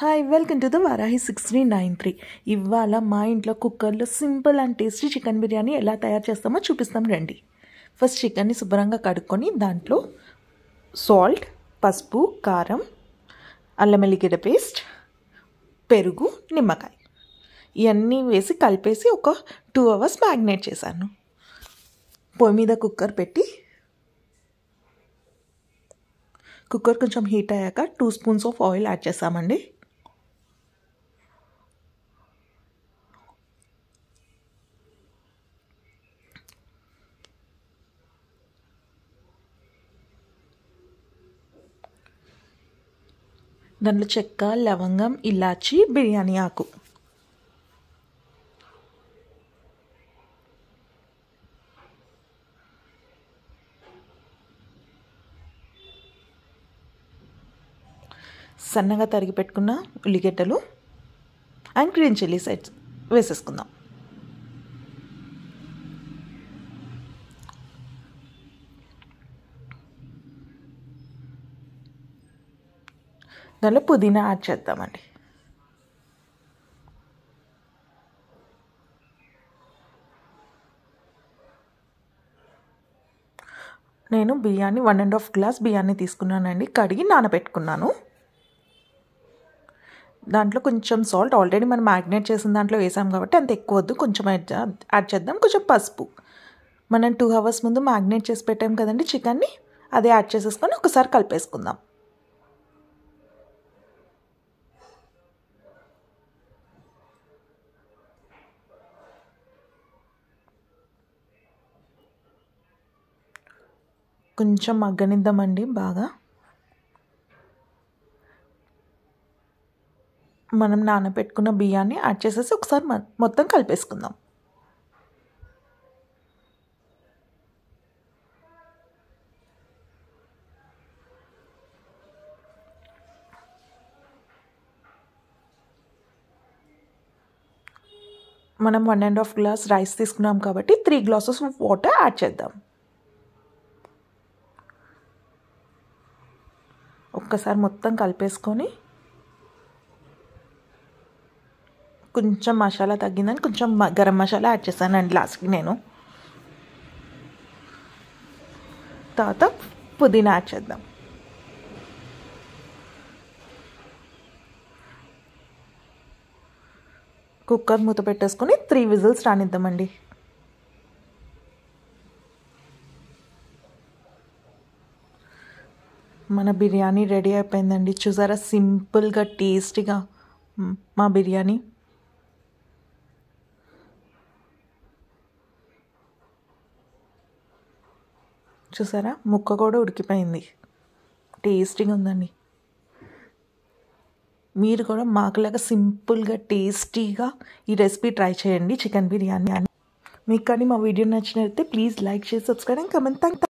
Hi welcome to the Varahi 6393. ఇవాళ మా ఇంట్లో కుక్కర్లో simple and tasty chicken biryani ఎలా తయారు చేస్తామో చూపిస్తాం రండి. ఫస్ట్ చికెన్ని శుభ్రంగా కడుక్కొని దాంట్లో సాల్ట్, పసుపు, కారం, అల్లం వెల్లిగడ్డ పేస్ట్, పెరుగు, నిమ్మకాయ ఇవన్నీ వేసి కలిపేసి ఒక 2 hours మ్యాగ్నేట్ చేశాను. పొయ్యి మీద కుక్కర్ పెట్టి కుక్కర్ కొంచెం హీట్ అయ్యాక 2 spoons ఆఫ్ ఆయిల్ యాడ్ చేస్తామండి. దాంట్లో చెక్క, లవంగం, ఇలాచి, బిర్యానీ ఆకు, సన్నగా తరిగి పెట్టుకున్న ఉల్లిగడ్డలు అండ్ గ్రీన్ చిల్లీ సైడ్స్ వేసేసుకుందాం. దాంట్లో పుదీనా యాడ్ చేద్దామండి. నేను బియ్యాన్ని 1.5 glass బియ్యాన్ని తీసుకున్నానండి. కడిగి నానబెట్టుకున్నాను. దాంట్లో కొంచెం సాల్ట్, ఆల్రెడీ మనం మ్యాగ్నేట్ చేసిన దాంట్లో వేసాం కాబట్టి అంత ఎక్కువ వద్దు, కొంచెం యాడ్ చేద్దాం. కొంచెం పసుపు, మనం 2 hours ముందు మ్యాగ్నేట్ చేసి పెట్టాం కదండి చికెన్ని, అదే యాడ్ చేసేసుకొని ఒకసారి కలిపేసుకుందాం. కొంచెం మగ్గనిద్దామండి. బాగా మనం నానబెట్టుకున్న బియ్యాన్ని యాడ్ చేసేసి ఒకసారి మొత్తం కలిపేసుకుందాం. మనం 1.5 glass రైస్ తీసుకున్నాం కాబట్టి 3 glasses ఆఫ్ వాటర్ యాడ్ చేద్దాం. ఒక్కసారి మొత్తం కలిపేసుకొని కొంచెం మసాలా తగ్గిందని కొంచెం గరం మసాలా యాడ్ చేశానండి లాస్ట్కి నేను. తర్వాత పుదీనా యాడ్ చేద్దాం. కుక్కర్ మూత పెట్టేసుకొని 3 whistles రానిద్దామండి. మన బిర్యానీ రెడీ అయిపోయిందండి. చూసారా, సింపుల్గా టేస్టీగా మా బిర్యానీ. చూసారా, ముక్క కూడా ఉడికిపోయింది. టేస్టీగా ఉందండి. మీరు కూడా మాకులాగా సింపుల్గా టేస్టీగా ఈ రెసిపీ ట్రై చేయండి, చికెన్ బిర్యానీ. మీకు కానీ మా వీడియో నచ్చినట్లయితే please like, share, subscribe and comment. Thank